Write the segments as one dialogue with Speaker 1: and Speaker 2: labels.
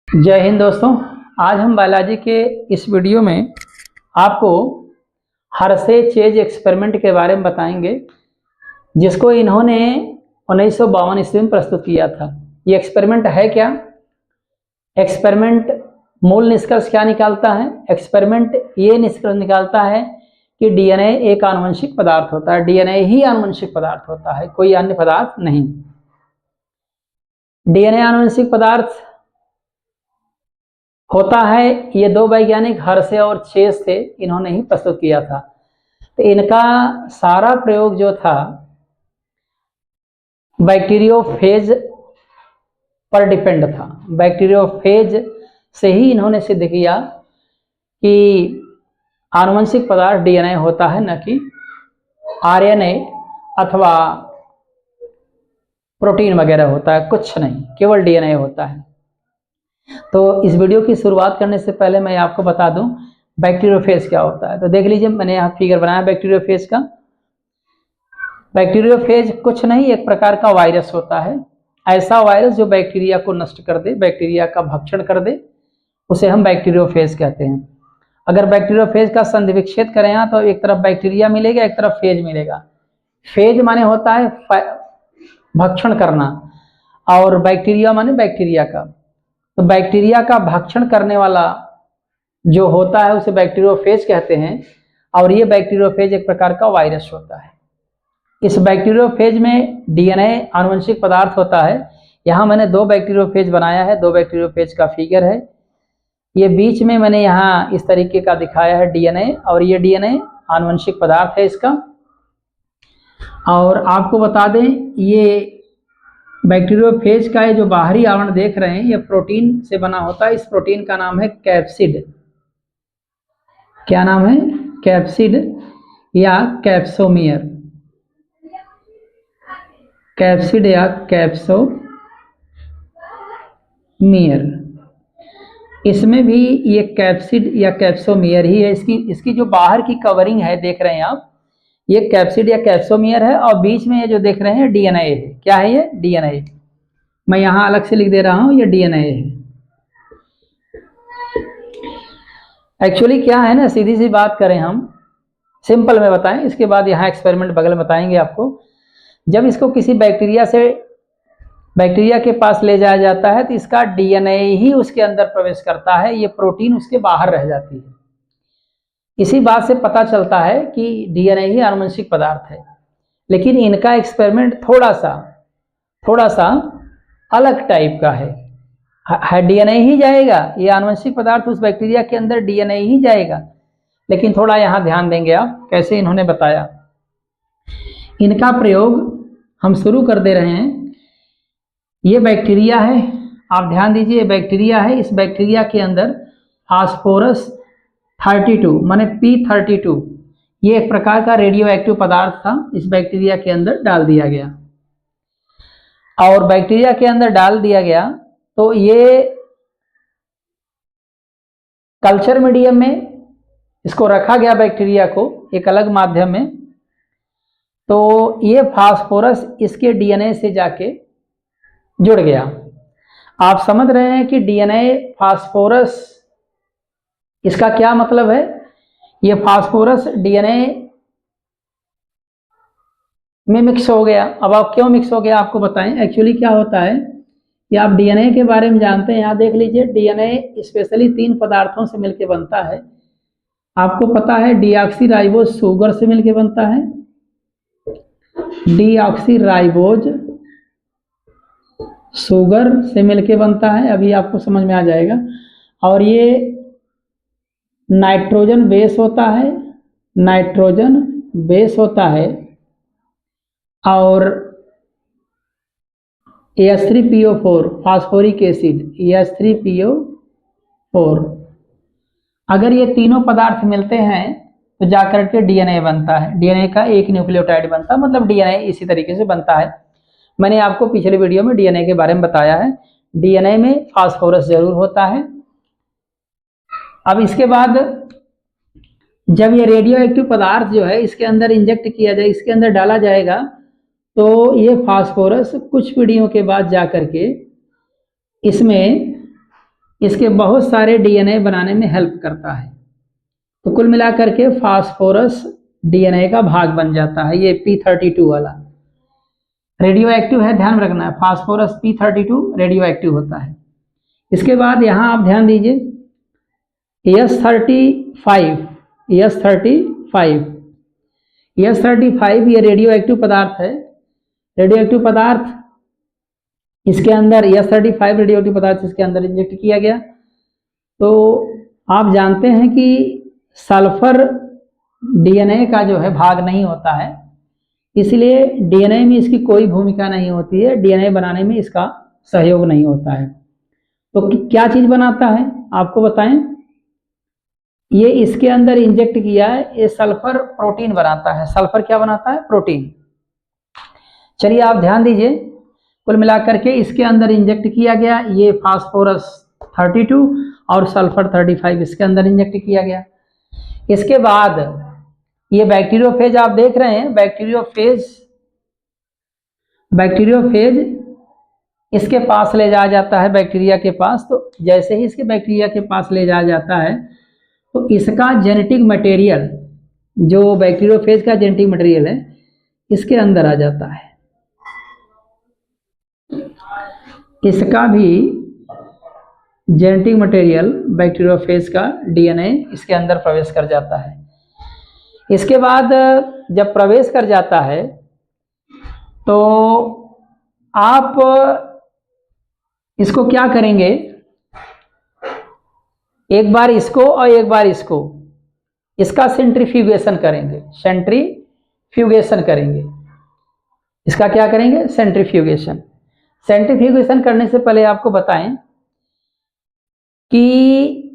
Speaker 1: जय हिंद दोस्तों। आज हम बायोलॉजी के इस वीडियो में आपको हर्शे चेज एक्सपेरिमेंट के बारे में बताएंगे, जिसको इन्होंने 1952 ईस्वी में प्रस्तुत किया था। ये एक्सपेरिमेंट है क्या? एक्सपेरिमेंट मूल निष्कर्ष क्या निकालता है? एक्सपेरिमेंट ये निष्कर्ष निकालता है कि डीएनए एक आनुवंशिक पदार्थ होता है। डीएनए ही आनुवंशिक पदार्थ होता है, कोई अन्य पदार्थ नहीं। डीएनए आनुवंशिक पदार्थ होता है। ये दो वैज्ञानिक हर्शे और चेज थे, इन्होंने ही प्रस्तुत किया था। तो इनका सारा प्रयोग जो था बैक्टीरियोफेज पर डिपेंड था। बैक्टीरियोफेज से ही इन्होंने सिद्ध किया कि आनुवंशिक पदार्थ डीएनए होता है, न कि आरएनए अथवा प्रोटीन वगैरह होता है। कुछ नहीं, केवल डीएनए होता है। तो इस वीडियो की शुरुआत करने से पहले मैं आपको बता दूं बैक्टीरियोफेज क्या होता है। तो देख लीजिए, मैंने यहाँ फिगर बनाया बैक्टीरियोफेज का। बैक्टीरियोफेज कुछ नहीं, एक प्रकार का वायरस होता है। ऐसा वायरस जो बैक्टीरिया को नष्ट कर दे, बैक्टीरिया का भक्षण कर दे, उसे हम बैक्टीरियोफेज कहते हैं। अगर बैक्टीरियोफेज का संधि विच्छेद करें यहाँ, तो एक तरफ बैक्टीरिया मिलेगा, एक तरफ फेज मिलेगा। फेज माने होता है भक्षण करना, और बैक्टीरिया माने बैक्टीरिया का। तो बैक्टीरिया का भक्षण करने वाला जो होता है उसे बैक्टीरियोफेज कहते हैं, और ये बैक्टीरियोफेज एक प्रकार का वायरस होता है। इस बैक्टीरियोफेज में डीएनए आनुवंशिक पदार्थ होता है। यहाँ मैंने दो बैक्टीरियोफेज बनाया है, दो बैक्टीरियोफेज का फिगर है। ये बीच में मैंने यहाँ इस तरीके का दिखाया है डीएनए, और ये डीएनए आनुवंशिक पदार्थ है इसका। और आपको बता दें, ये बैक्टीरियोफेज का ये जो बाहरी आवरण देख रहे हैं, ये प्रोटीन से बना होता है। इस प्रोटीन का नाम है कैप्सिड। क्या नाम है? कैप्सिड या कैप्सोमियर। कैप्सिड या कैप्सोमियर। इसमें भी ये कैप्सिड या कैप्सोमियर ही है। इसकी जो बाहर की कवरिंग है, देख रहे हैं आप, ये कैप्सिड या कैप्सोमियर है, और बीच में ये जो देख रहे हैं डीएनए है। क्या है ये? डीएनए। मैं यहां अलग से लिख दे रहा हूं, ये डीएनए है। एक्चुअली क्या है ना, सीधी सी बात करें, हम सिंपल में बताएं, इसके बाद यहाँ एक्सपेरिमेंट बगल में बताएंगे आपको। जब इसको किसी बैक्टीरिया के पास ले जाया जाता है, तो इसका डीएनए ही उसके अंदर प्रवेश करता है, ये प्रोटीन उसके बाहर रह जाती है। इसी बात से पता चलता है कि डीएनए ही आनुवंशिक पदार्थ है। लेकिन इनका एक्सपेरिमेंट थोड़ा सा अलग टाइप का है। डीएनए ही जाएगा, ये आनुवंशिक पदार्थ उस बैक्टीरिया के अंदर डीएनए ही जाएगा। लेकिन थोड़ा यहाँ ध्यान देंगे आप, कैसे इन्होंने बताया। इनका प्रयोग हम शुरू कर दे रहे हैं। ये बैक्टीरिया है, आप ध्यान दीजिए, बैक्टीरिया है। इस बैक्टीरिया के अंदर फास्फोरस 32 माने P32, ये एक प्रकार का रेडियो एक्टिव पदार्थ था, इस बैक्टीरिया के अंदर डाल दिया गया। और बैक्टीरिया के अंदर डाल दिया गया तो ये कल्चर मीडियम में इसको रखा गया, बैक्टीरिया को एक अलग माध्यम में। तो ये फास्फोरस इसके डीएनए से जाके जुड़ गया। आप समझ रहे हैं कि डीएनए फास्फोरस, इसका क्या मतलब है? ये फास्फोरस डीएनए में मिक्स हो गया। अब आप क्यों मिक्स हो गया आपको बताएं। एक्चुअली क्या होता है कि आप डीएनए के बारे में जानते हैं। यहाँ देख लीजिए, डीएनए स्पेशली 3 पदार्थों से मिलकर बनता है। आपको पता है डीऑक्सीराइबोज शुगर से मिलकर बनता है, डीऑक्सीराइबोज शुगर से मिलकर बनता है, अभी आपको समझ में आ जाएगा। और ये नाइट्रोजन बेस होता है, नाइट्रोजन बेस होता है। और H3PO4 फास्फोरिक एसिड, H3PO4। अगर ये तीनों पदार्थ मिलते हैं तो जाकर के डीएनए बनता है। डीएनए का एक न्यूक्लियोटाइड बनता है, मतलब डीएनए इसी तरीके से बनता है। मैंने आपको पिछले वीडियो में डीएनए के बारे में बताया है। डीएनए में फास्फोरस जरूर होता है। अब इसके बाद जब ये रेडियो एक्टिव पदार्थ जो है इसके अंदर इंजेक्ट किया जाए, इसके अंदर डाला जाएगा, तो ये फास्फोरस कुछ पीढ़ियों के बाद जाकर के इसमें इसके बहुत सारे डीएनए बनाने में हेल्प करता है। तो कुल मिलाकर के फास्फोरस डीएनए का भाग बन जाता है। ये P32 वाला रेडियो एक्टिव है, ध्यान रखना है। फास्फोरस P32 रेडियो एक्टिव होता है। इसके बाद यहाँ आप ध्यान दीजिए S35 ये रेडियो एक्टिव पदार्थ है। रेडियो एक्टिव पदार्थ इसके अंदर S35 रेडियो एक्टिव पदार्थ इसके अंदर इंजेक्ट किया गया। तो आप जानते हैं कि सल्फर डीएनए का जो है भाग नहीं होता है, इसलिए डीएनए में इसकी कोई भूमिका नहीं होती है, डीएनए बनाने में इसका सहयोग नहीं होता है। तो क्या चीज बनाता है आपको बताएं। ये इसके अंदर इंजेक्ट किया है, ये सल्फर प्रोटीन बनाता है। सल्फर क्या बनाता है? प्रोटीन। चलिए आप ध्यान दीजिए, कुल मिलाकर के इसके अंदर इंजेक्ट किया गया ये फास्फोरस 32 और सल्फर 35 इसके अंदर इंजेक्ट किया गया। इसके बाद ये बैक्टीरियोफेज आप देख रहे हैं, बैक्टीरियोफेज इसके पास ले जाया जाता है, बैक्टीरिया के पास। तो जैसे ही इसके बैक्टीरिया के पास ले जाया जाता है तो इसका जेनेटिक मटेरियल, जो बैक्टीरियोफेज का जेनेटिक मटेरियल है, इसके अंदर आ जाता है। इसका भी जेनेटिक मटेरियल बैक्टीरियोफेज का डीएनए इसके अंदर प्रवेश कर जाता है। इसके बाद जब प्रवेश कर जाता है तो आप इसको क्या करेंगे, एक बार इसको और एक बार इसको, इसका सेंट्रीफ्यूगेशन करेंगे। सेंट्रीफ्यूगेशन करेंगे, इसका क्या करेंगे? सेंट्रीफ्यूगेशन। सेंट्रीफ्यूगेशन करने से पहले आपको बताएं कि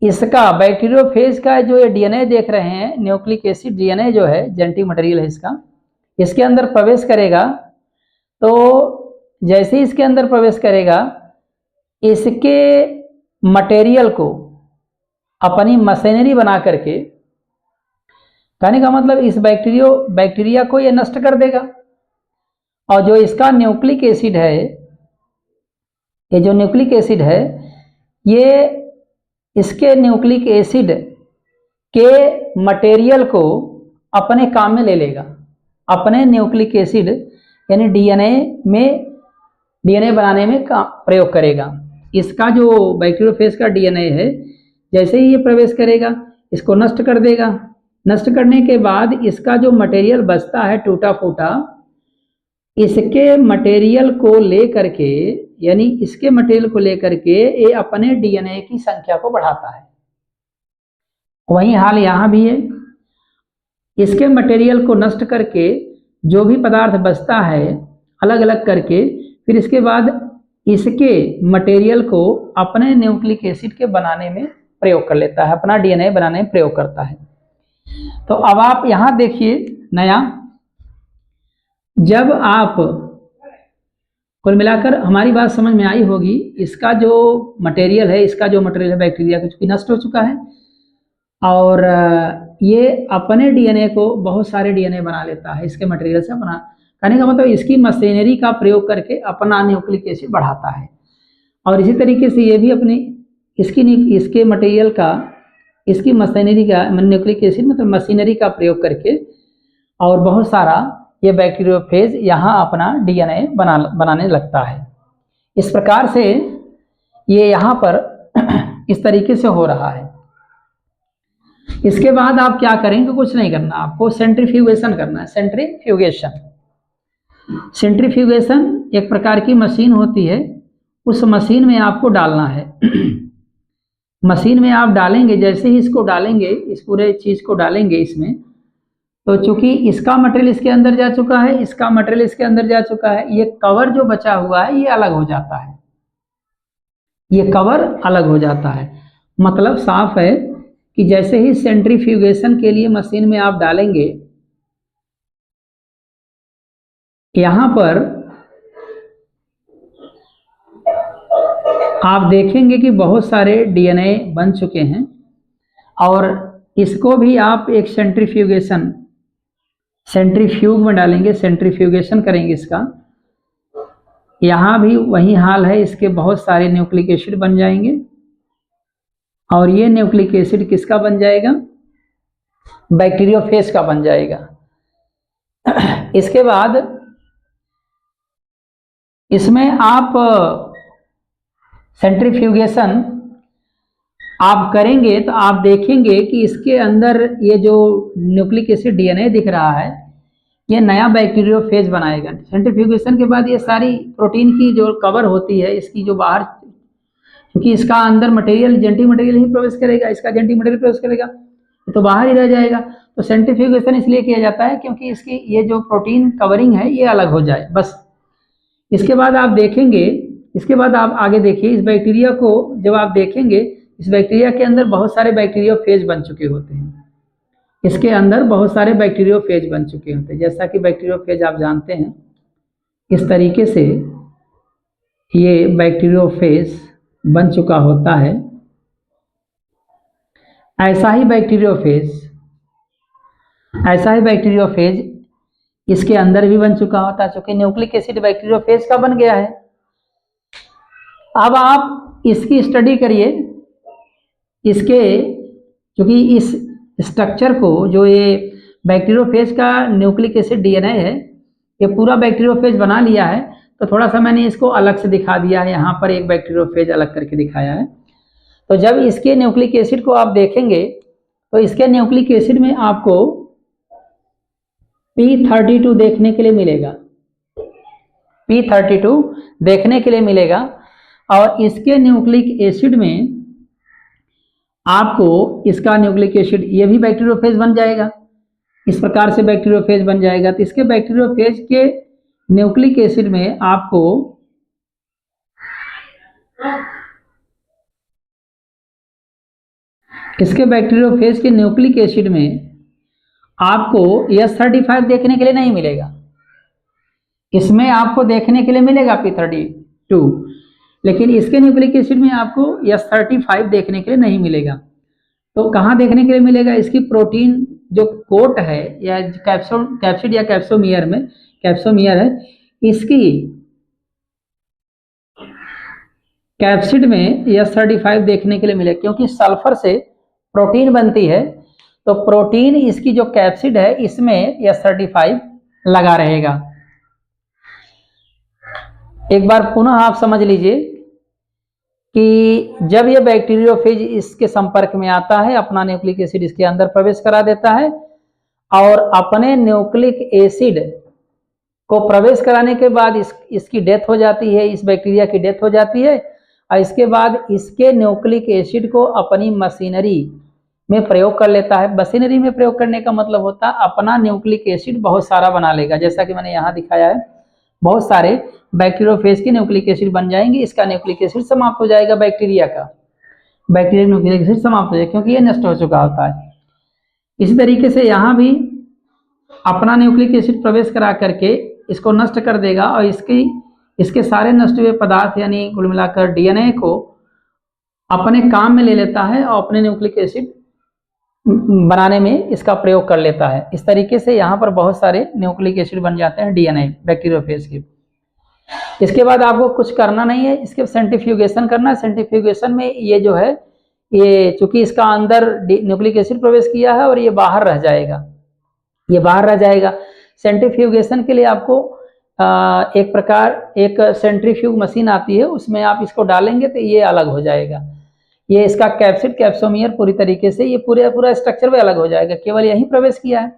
Speaker 1: इसका बैक्टीरियोफेज का जो ये डीएनए देख रहे हैं, न्यूक्लिक एसिड डीएनए जो है, जेनेटिक मटेरियल है इसका, इसके अंदर प्रवेश करेगा। तो जैसे ही इसके अंदर प्रवेश करेगा, इसके मटेरियल को अपनी मशीनरी बना करके, कहने का मतलब इस बैक्टीरिया को ये नष्ट कर देगा। और जो इसका न्यूक्लिक एसिड है, ये जो न्यूक्लिक एसिड है, ये इसके न्यूक्लिक एसिड के मटेरियल को अपने काम में ले लेगा। अपने न्यूक्लिक एसिड यानी डीएनए बनाने में प्रयोग करेगा। इसका जो बैक्टीरियोफेज का डीएनए है, जैसे ही ये प्रवेश करेगा, इसको नष्ट कर देगा। नष्ट करने के बाद इसका जो मटेरियल बचता है टूटा फूटा, इसके मटेरियल को लेकर के, यानी इसके मटेरियल को लेकर के ये अपने डीएनए की संख्या को बढ़ाता है। वही हाल यहाँ भी है। इसके मटेरियल को नष्ट करके जो भी पदार्थ बचता है अलग अलग करके, फिर इसके बाद इसके मटेरियल को अपने न्यूक्लिक एसिड के बनाने में प्रयोग कर लेता है, अपना डीएनए बनाने में प्रयोग करता है। तो अब आप यहाँ देखिए नया, जब आप कुल मिलाकर हमारी बात समझ में आई होगी। इसका जो मटेरियल है बैक्टीरिया का, चूंकि नष्ट हो चुका है, और ये अपने डीएनए को बहुत सारे डीएनए बना लेता है इसके मटेरियल से। अपना कहने का मतलब इसकी मशीनरी का प्रयोग करके अपना न्यूक्लिक एसिड बढ़ाता है। और इसी तरीके से ये भी अपनी इसके मटेरियल का, इसकी मशीनरी का, न्यूक्लिक एसिड मतलब मशीनरी का प्रयोग करके, और बहुत सारा ये बैक्टीरियोफेज यहाँ अपना डीएनए बनाने लगता है। इस प्रकार से ये यहाँ पर इस तरीके से हो रहा है। इसके बाद आप क्या करेंगे? कुछ नहीं करना, आपको सेंट्रीफ्यूगेशन करना है। सेंट्रीफ्यूगेशन एक प्रकार की मशीन होती है, उस मशीन में आपको डालना है। मशीन में आप डालेंगे, जैसे ही इसको डालेंगे, इस पूरे चीज को डालेंगे इसमें, तो चूंकि इसका मटेरियल इसके अंदर जा चुका है, इसका मटेरियल इसके अंदर जा चुका है, ये कवर जो बचा हुआ है ये अलग हो जाता है, ये कवर अलग हो जाता है। मतलब साफ है कि जैसे ही सेंट्रीफ्यूगेशन के लिए मशीन में आप डालेंगे, यहां पर आप देखेंगे कि बहुत सारे डीएनए बन चुके हैं, और इसको भी आप एक सेंट्रीफ्यूग में डालेंगे, सेंट्रीफ्यूगेशन करेंगे इसका। यहाँ भी वही हाल है, इसके बहुत सारे न्यूक्लिक एसिड बन जाएंगे, और ये न्यूक्लिक एसिड किसका बन जाएगा, बैक्टीरियोफेज का बन जाएगा। इसके बाद इसमें आप सेंट्रीफ्यूगेशन आप करेंगे तो आप देखेंगे कि इसके अंदर ये जो न्यूक्लिक एसिड डीएनए दिख रहा है ये नया बैक्टीरियोफेज बनाएगा। सेंट्रीफ्यूगेशन के बाद ये सारी प्रोटीन की जो कवर होती है इसकी जो बाहर, क्योंकि इसका अंदर मटेरियल जेनेटिक मटेरियल ही प्रवेश करेगा, इसका जेनेटिक मटेरियल प्रवेश करेगा तो बाहर ही रह जाएगा। तो सेंट्रीफ्यूगेशन इसलिए किया जाता है क्योंकि इसकी ये जो प्रोटीन कवरिंग है ये अलग हो जाए बस। इसके बाद आप देखेंगे, इसके बाद आप आगे देखिए, इस बैक्टीरिया को जब आप देखेंगे इस बैक्टीरिया के अंदर बहुत सारे बैक्टीरियोफेज बन चुके होते हैं, इसके अंदर बहुत सारे बैक्टीरियोफेज बन चुके होते हैं। जैसा कि बैक्टीरियोफेज आप जानते हैं इस तरीके से ये बैक्टीरियोफेज बन चुका होता है। ऐसा ही बैक्टीरियोफेज इसके अंदर भी बन चुका होता है, चूंकि न्यूक्लिक एसिड बैक्टीरियोफेज का बन गया है। अब आप इसकी स्टडी करिए, इसके चूंकि इस स्ट्रक्चर को जो ये बैक्टीरियोफेज का न्यूक्लिक एसिड डीएनए है ये पूरा बैक्टीरियोफेज बना लिया है, तो थोड़ा सा मैंने इसको अलग से दिखा दिया है, यहाँ पर एक बैक्टीरियोफेज अलग करके दिखाया है। तो जब इसके न्यूक्लिक एसिड को आप देखेंगे तो इसके न्यूक्लिक एसिड में आपको P32 देखने के लिए मिलेगा, P32 देखने के लिए मिलेगा। और इसके न्यूक्लिक एसिड में आपको इसका न्यूक्लिक एसिड ये भी बैक्टीरियोफेज बन जाएगा, इस प्रकार से बैक्टीरियोफेज बन जाएगा। तो इसके बैक्टीरियोफेज के न्यूक्लिक एसिड में आपको इसके बैक्टीरियोफेज के न्यूक्लिक एसिड में आपको S35 देखने के लिए नहीं मिलेगा, इसमें आपको देखने के लिए मिलेगा P32, लेकिन इसके न्यूक्लिक एसिड में आपको S35 देखने के लिए नहीं मिलेगा। तो कहाँ देखने के लिए मिलेगा, इसकी प्रोटीन जो कोट है या कैप्सिड या कैप्सोमियर में, कैप्सोमियर है, इसकी कैप्सिड में S35 देखने के लिए मिलेगा, क्योंकि सल्फर से प्रोटीन बनती है तो प्रोटीन इसकी जो कैप्सिड है इसमें S35 लगा रहेगा। एक बार पुनः आप समझ लीजिए कि जब ये बैक्टीरियोफेज इसके संपर्क में आता है अपना न्यूक्लिक एसिड इसके अंदर प्रवेश करा देता है और अपने न्यूक्लिक एसिड को प्रवेश कराने के बाद इसकी डेथ हो जाती है, इस बैक्टीरिया की डेथ हो जाती है और इसके बाद इसके न्यूक्लिक एसिड को अपनी मशीनरी में प्रयोग कर लेता है। मशीनरी में प्रयोग करने का मतलब होता है अपना न्यूक्लिक एसिड बहुत सारा बना लेगा, जैसा कि मैंने यहाँ दिखाया है, बहुत सारे बैक्टीरियोफेज के न्यूक्लिक एसिड बन जाएंगे, इसका न्यूक्लिक एसिड समाप्त हो जाएगा, बैक्टीरिया न्यूक्लिक एसिड समाप्त हो जाएगा क्योंकि ये नष्ट हो चुका होता है। इसी तरीके से यहाँ भी अपना न्यूक्लिक एसिड प्रवेश करा करके इसको नष्ट कर देगा और इसके सारे नष्ट हुए पदार्थ यानी कुल मिलाकर डीएनए को अपने काम में ले लेता है और अपने न्यूक्लिक एसिड बनाने में इसका प्रयोग कर लेता है। इस तरीके से यहाँ पर बहुत सारे न्यूक्लिक एसिड बन जाते हैं डीएनए बैक्टीरियोफेज के। इसके बाद आपको कुछ करना नहीं है, इसके सेंट्रीफ्यूगेशन करना है। सेंट्रीफ्यूगेशन में ये जो है ये चूंकि इसका अंदर न्यूक्लिक एसिड प्रवेश किया है और ये बाहर रह जाएगा, ये बाहर रह जाएगा। सेंट्रीफ्यूगेशन के लिए आपको एक सेंट्रीफ्यूग मशीन आती है, उसमें आप इसको डालेंगे तो ये अलग हो जाएगा। ये इसका कैप्सिड कैप्सोमियर पूरी तरीके से ये पूरा स्ट्रक्चर भी अलग हो जाएगा, केवल यही प्रवेश किया है।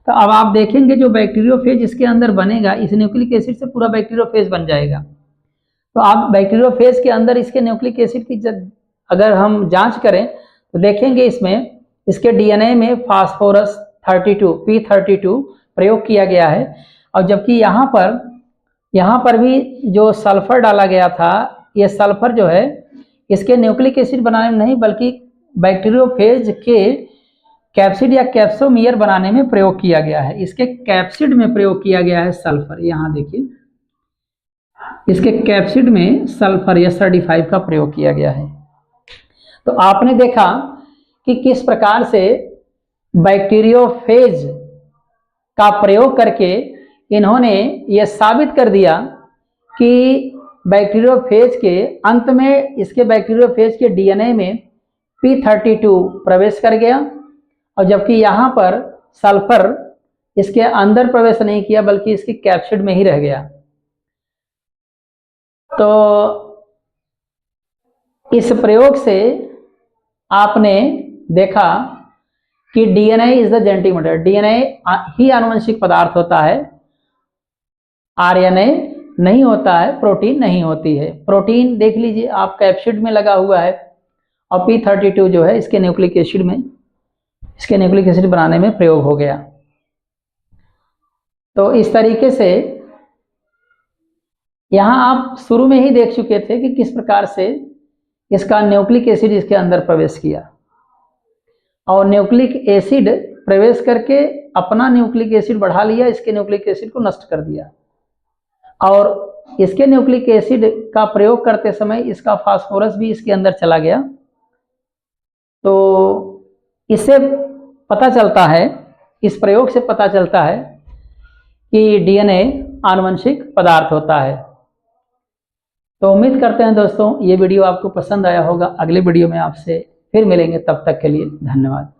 Speaker 1: तो अब आप देखेंगे जो बैक्टीरियोफेज इसके अंदर बनेगा इस न्यूक्लिक एसिड से पूरा बैक्टीरियोफेज बन जाएगा। तो आप बैक्टीरियोफेज के अंदर इसके न्यूक्लिक एसिड की अगर हम जांच करें तो देखेंगे इसमें इसके डीएनए में फास्फोरस 32 P32 प्रयोग किया गया है और जबकि यहाँ पर भी जो सल्फर डाला गया था ये सल्फर जो है इसके न्यूक्लिक एसिड बनाने में नहीं बल्कि बैक्टीरियोफेज के कैप्सिड या कैप्सोमियर बनाने में प्रयोग किया गया है। इसके कैप्सिड में प्रयोग किया गया है सल्फर, यहाँ देखिए इसके कैप्सिड में सल्फर S35 का प्रयोग किया गया है। तो आपने देखा कि किस प्रकार से बैक्टीरियोफेज का प्रयोग करके इन्होंने ये साबित कर दिया कि बैक्टीरियोफेज के अंत में इसके बैक्टीरियोफेज के डीएनए में P32 प्रवेश कर गया, और जबकि यहाँ पर सल्फर इसके अंदर प्रवेश नहीं किया बल्कि इसकी कैप्सिड में ही रह गया। तो इस प्रयोग से आपने देखा कि DNA is the genetic material, DNA ही आनुवंशिक पदार्थ होता है, आरएनए नहीं होता है, प्रोटीन नहीं होती है। प्रोटीन देख लीजिए आप कैप्सिड में लगा हुआ है, और P32 जो है इसके न्यूक्लिक एसिड में, इसके न्यूक्लिक एसिड बनाने में प्रयोग हो गया। तो इस तरीके से यहाँ आप शुरू में ही देख चुके थे कि किस प्रकार से इसका न्यूक्लिक एसिड इसके अंदर प्रवेश किया, और न्यूक्लिक एसिड प्रवेश करके अपना न्यूक्लिक एसिड बढ़ा लिया, इसके न्यूक्लिक एसिड को नष्ट कर दिया, और इसके न्यूक्लिक एसिड का प्रयोग करते समय इसका फास्फोरस भी इसके अंदर चला गया। तो इससे पता चलता है, इस प्रयोग से पता चलता है कि डीएनए आनुवंशिक पदार्थ होता है। तो उम्मीद करते हैं दोस्तों ये वीडियो आपको पसंद आया होगा। अगले वीडियो में आपसे फिर मिलेंगे, तब तक के लिए धन्यवाद।